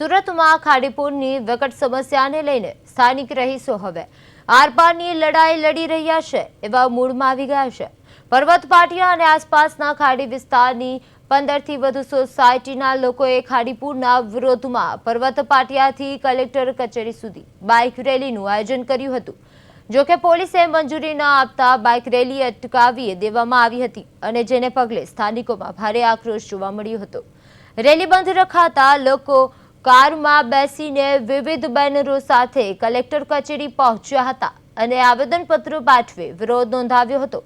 સુરતમાં ખાડીપુરની વિકટ સમસ્યાને લઈને સ્થાનિક રહીશો હવે આરપારની લડાઈ લડી રહ્યા છે એવા મૂડમાં આવી ગયા છે। પર્વત પાટિયા અને આસપાસના ખાડી વિસ્તારની 15થી વધુ સોસાયટીના લોકોએ ખાડીપુરના વિરોધમાં પર્વત પાટિયાથી કલેક્ટર કચેરી સુધી બાઇક રેલીનું આયોજન કર્યું હતું। જોકે પોલીસે મંજૂરી ન આપતા બાઇક રેલી અટકાવી દેવામાં આવી હતી અને જેને પગલે સ્થાનિકોમાં ભારે આક્રોશ જોવા મળ્યો હતો। રેલી બંધ રખાતા લોકો કારમાં બેસીને વિવિધ બેનરો સાથે કલેક્ટર કચેરી પહોંચ્યા હતા અને આવેદનપત્ર પાઠવી વિરોધ નોંધાવ્યો હતો।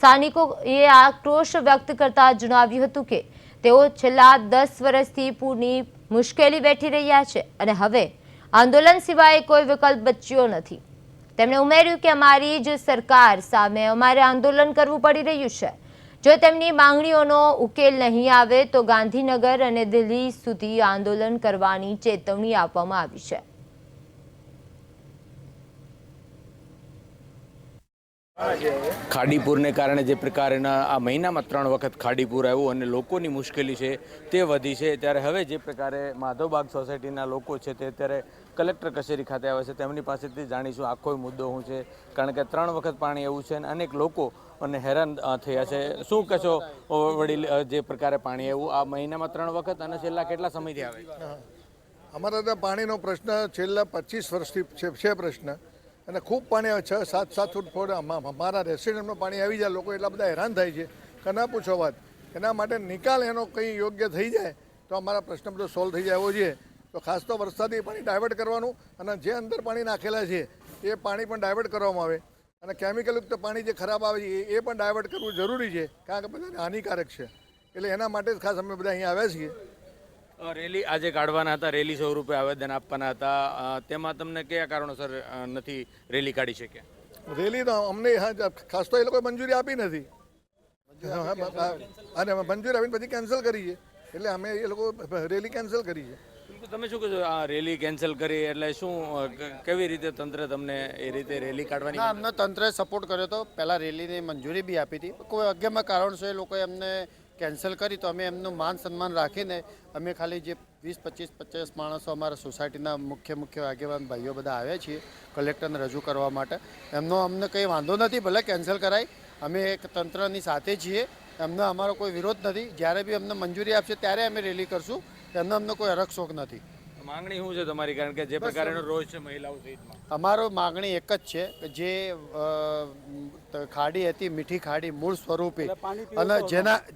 સ્થાનિકોએ આક્રોશ વ્યક્ત કરતા જણાવ્યું હતું કે તેઓ છેલ્લા 10 વર્ષથી પૂરની મુશ્કેલી વેઠી રહ્યા છે અને હવે આંદોલન સિવાય કોઈ વિકલ્પ બચ્યો નથી। તેમણે ઉમેર્યું કે અમારી જ સરકાર સામે અમારે આંદોલન કરવું પડી રહ્યું છે। જો તેમની માંગણીઓનો ઉકેલ નહીં આવે તો ગાંધીનગર અને દિલ્હી સુધી આંદોલન કરવાની ચેતવણી આપવામાં આવી છે। ખાડીપુરને કારણે જે પ્રકારના આ મહિનામાં 3 વખત ખાડીપુર આવ્યું અને લોકોની મુશ્કેલી છે તે વધી છે, ત્યારે હવે જે પ્રકારે માધવબાગ સોસાયટીના લોકો છે તે અત્યારે કલેક્ટર કચેરી ખાતે આવે છે। તેમની પાસેથી જાણીશું આખો મુદ્દો શું છે, કારણ કે 3 વખત પાણી એવું છે અને અનેક લોકો અને હેરાન થયા છે। શું કહેશો વડીલ, જે પ્રકારે પાણી આવ્યું આ મહિનામાં 3 વખત અને છેલ્લા કેટલા સમયથી આવે? અમારા ત્યાં પાણીનો પ્રશ્ન છેલ્લા 25 વર્ષથી છે પ્રશ્ન, અને ખૂબ પાણી આવે, 6-7 ફૂટ અમારા રેસિડેન્ટમાં પાણી આવી જાય, લોકો એટલા બધા હેરાન થાય છે કે ના પૂછો વાત। એના માટે નિકાલ એનો કંઈ યોગ્ય થઈ જાય તો અમારા પ્રશ્ન બધો સોલ્વ થઈ જાય એવો છે। તો ખાસ તો વરસાદી પાણી ડાયવર્ટ કરવાનું અને જે અંદર પાણી નાખેલા છે એ પાણી પણ ડાયવર્ટ કરવામાં આવે અને કેમિકલયુક્ત પાણી જે ખરાબ આવે છે એ પણ ડાયવર્ટ કરવું જરૂરી છે, કારણ કે બધાને હાનિકારક છે। એટલે એના માટે જ ખાસ અમે બધા અહીંયા આવ્યા છીએ। રેલી આજે કાઢવાના હતા, રેલી સ્વરૂપે આવેદન આપવાના હતા, તેમાં તમને કયા કારણોસર નથી રેલી કાઢી શક્યા? રેલી તો અમને ખાસ તો એ લોકોએ મંજૂરી આપી નથી અને મંજૂરી આપીને પછી કેન્સલ કરી છે, એટલે અમે એ લોકો રેલી કેન્સલ કરી છે। તમે શું કહેશો, આ રેલી કેન્સલ કરી એટલે શું, કેવી રીતે તંત્ર તમને એ રીતે રેલી કાઢવાની? અમને તંત્રએ સપોર્ટ કર્યો હતો, પહેલાં રેલીની મંજૂરી બી આપી હતી, કોઈ અગમ્ય કારણસર એ લોકોએ અમને કેન્સલ કરી તો અમે એમનું માન સન્માન રાખીને અમે ખાલી જે 20-25-50 માણસો અમારા સોસાયટીના મુખ્ય આગેવાન ભાઈઓ બધા આવ્યા છીએ કલેક્ટરને રજૂ કરવા માટે। એમનો અમને કંઈ વાંધો નથી, ભલે કેન્સલ કરાય, અમે એક તંત્રની સાથે છીએ, એમનો અમારો કોઈ વિરોધ નથી। જ્યારે બી અમને મંજૂરી આપશે ત્યારે અમે રેલી કરશું, એમનો અમને કોઈ હરકશોક નથી। માંગણી શું છે તમારી, કારણ કે જે પ્રકારનો રોજ છે મહિલાઓ સહિતમાં? અમારો માંગણી એક જ છે કે જે ખાડી હતી મીઠી ખાડી મૂળ સ્વરૂપે અને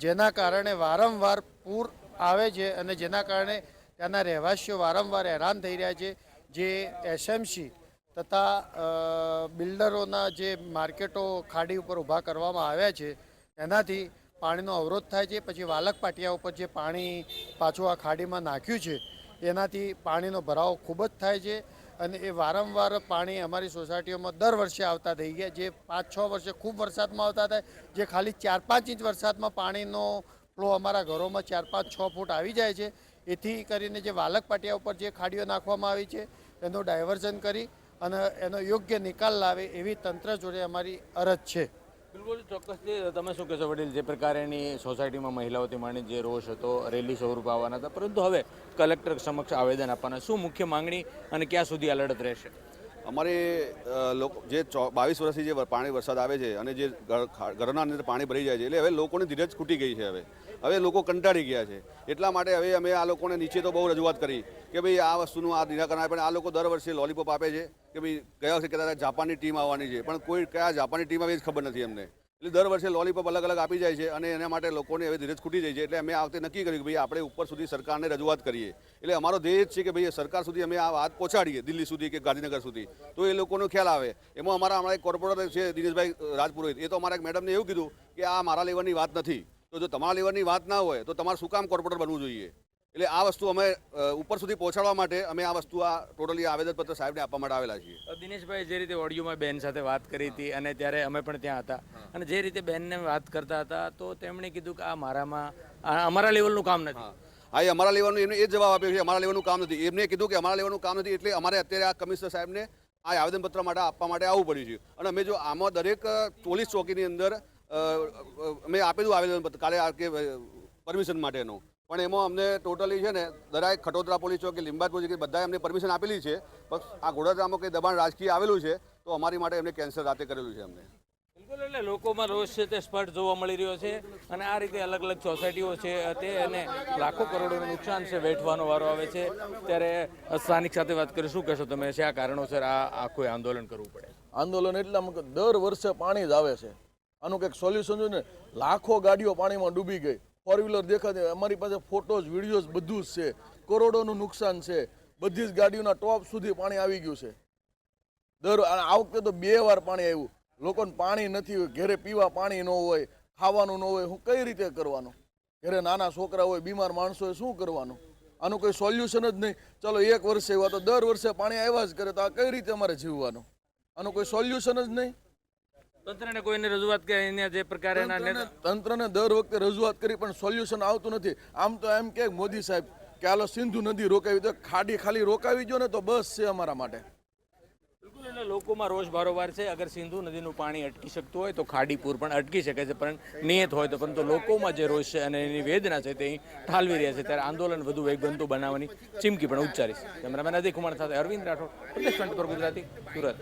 જેના કારણે વારંવાર પૂર આવે છે અને જેના કારણે ત્યાંના રહેવાસીઓ વારંવાર હેરાન થઈ રહ્યા છે, જે એસએમસી તથા બિલ્ડરોના જે માર્કેટો ખાડી ઉપર ઊભા કરવામાં આવ્યા છે એનાથી પાણીનો અવરોધ થાય છે। પછી વાલક પાટિયા ઉપર જે પાણી પાછું આ ખાડીમાં નાખ્યું છે એનાથી પાણીનો ભરાવો ખૂબ જ થાય છે અને એ વારંવાર પાણી અમારી સોસાયટીઓમાં દર વર્ષે આવતા થઈ ગયા, જે 5-6 વર્ષે ખૂબ વરસાદમાં આવતા હતા, જે ખાલી 4-5 ઇંચ વરસાદમાં પાણીનો ફ્લો અમારા ઘરોમાં 4-5-6 ફૂટ આવી જાય છે। એથી કરીને જે વાલક પાટિયા ઉપર જે ખાડીઓ નાખવામાં આવી છે એનું ડાયવર્ઝન કરી અને એનો યોગ્ય નિકાલ લાવે એવી તંત્ર જોડે અમારી અરજ છે। બિલકુલ ચોક્કસથી તમે શું કહેશો વડીલ, જે પ્રકારની સોસાયટીમાં મહિલાઓથી માંડી જે રોષ હતો, રેલી સ્વરૂપે આવવાના હતા, પરંતુ હવે કલેક્ટર સમક્ષ આવેદન આપવાના, શું મુખ્ય માંગણી અને ક્યાં સુધી આ લડત રહેશે? અમારી લોકો જે 22 વર્ષથી જે પાણી વરસાદ આવે છે અને જે ઘરના અંદર પાણી ભરી જાય છે, એટલે હવે લોકોની ધીરજ ખૂટી ગઈ છે। હવે લોકો કંટાળી ગયા છે, એટલા માટે હવે અમે આ લોકોને નીચે તો બહુ રજૂઆત કરી કે ભાઈ આ વસ્તુનું આ નિરાકરણ આવે, પણ આ લોકો દર વર્ષે લોલીપોપ આપે છે કે ભાઈ ગયા વર્ષે કહેતા હતા જાપાનની ટીમ આવવાની છે, પણ કોઈ કયા જાપાનની ટીમ આવે જ ખબર નથી અમને। એટલે દર વર્ષે લોલીપોપ અલગ અલગ આપી જાય છે અને એના માટે લોકોને હવે ધીરજ ખૂટી જાય છે। એટલે અમે આ વખતે નક્કી કર્યું કે ભાઈ આપણે ઉપર સુધી સરકારને રજૂઆત કરીએ। એટલે અમારો ધ્યેય જ છે કે ભાઈ સરકાર સુધી અમે આ વાત પહોંચાડીએ, દિલ્હી સુધી કે ગાંધીનગર સુધી, તો એ લોકોનો ખ્યાલ આવે। એમાં અમારા એક કોર્પોરેટર છે દિનેશભાઈ રાજપુરોહિત, એ તો અમારા એક મેડમને એવું કીધું કે આ મારા લેવલની વાત નથી, તો જો તમારા લેવલની વાત ના હોય તો તમારે શું કામ કોર્પોરેટર બનવું જોઈએ? એટલે આ વસ્તુ અમે ઉપર સુધી પહોંચાડવા માટે અમે આ વસ્તુ આ ટોટલી આવેદનપત્ર સાહેબને આપવા માટે આવેલા છીએ। દિનેશભાઈ, જે રીતે ઓડિયોમાં બેન સાથે વાત કરી હતી અને ત્યારે અમે પણ ત્યાં હતા અને જે રીતે બેનને વાત કરતા હતા તો તેમણે કીધું કે આ અમારા લેવલનું કામ નથી। હા, એ અમારા લેવલનું એમને એ જવાબ આપ્યો છે, અમારા લેવલનું કામ નથી। એમને કીધું કે અમારા લેવલનું કામ નથી, એટલે અમારે અત્યારે આ કમિશનર સાહેબને આ આવેદનપત્ર માટે આપવા માટે આવવું પડ્યું છે। અને અમે જો આમાં દરેક પોલીસ ચોકીની અંદર મેં આપેલું આવેદનપત્ર કાલે કે પરમિશન માટેનું, પણ એમાં અમને ટોટલી છે ને દરેક ખટોદરા પોલીસ ચોકી લીંબાદ પોલીસ ચોકી બધાએ અમને પરમિશન આપેલી છે, પણ આ ઘોડાદરામાં કંઈ દબાણ રાજકીય આવેલું છે તો અમારી માટે એમને કેન્સલ રાતે કરેલું છે અમને. બિલકુલ, એટલે લોકોમાં રોષ છે તે સ્પષ્ટ જોવા મળી રહ્યો છે અને આ રીતે અલગ અલગ સોસાયટીઓ છે તે અને લાખો કરોડોનું નુકસાન છે વેઠવાનો વારો આવે છે. ત્યારે સ્થાનિક સાથે વાત કરી, શું કહેશો તમે, છે આ કારણોસર આ આખું આંદોલન કરવું પડે? આંદોલન એટલામાં કે દર વર્ષે પાણી જ આવે છે, આનું કંઈક સોલ્યુશન જોઈએ ને. લાખો ગાડીઓ પાણીમાં ડૂબી ગઈ, ફોર વ્હીલર દેખાતી, અમારી પાસે ફોટોઝ વિડીયોઝ બધું જ છે. કરોડોનું નુકસાન છે, બધી જ ગાડીઓના ટોપ સુધી પાણી આવી ગયું છે. આ વખતે તો 2 વાર પાણી આવ્યું. લોકોને પાણી નથી, ઘરે પીવા પાણી ન હોય, ખાવાનું ન હોય, હું કઈ રીતે કરવાનું? ઘરે નાના છોકરા હોય, બીમાર માણસો હોય, શું કરવાનું? આનું કોઈ સોલ્યુશન જ નહીં. ચલો 1 વર્ષે આવ્યા તો દર વર્ષે પાણી આવ્યા જ કરે, તો આ કઈ રીતે અમારે જીવવાનું? આનું કોઈ સોલ્યુશન જ નહીં. તંત્રને કોઈને રજૂઆત કે અહીંયા જે પ્રકારના તંત્રને દર વખતે રજૂઆત કરી પણ સોલ્યુશન આવતું નથી. આમ તો એમ કે મોદી સાહેબ કે હાલો સિંધુ નદી રોકાવી દો, ખાડી ખાલી રોકાવી દો ને તો બસ છે અમારા માટે. બિલકુલ, એટલે લોકોમાં રોષ બારોબાર છે. અગર સિંધુ નદીનું પાણી અટકી શકતું હોય તો ખાડીપુર પણ અટકી શકે છે, પણ નિયત હોય તો. પરંતુ લોકોમાં જે રોષ છે અને એની વેદના છે તે અહીં ઠાલવી રહ્યા છે, ત્યારે આંદોલન વધુ વેગવંતુ બનાવવાની ચીમકી પણ ઉચ્ચારી છે. કેમેરામેન અજય કુમાર સાથે અરવિંદ રાઠોડ, પ્રદેશ 24 ગુજરાતી, સુરત.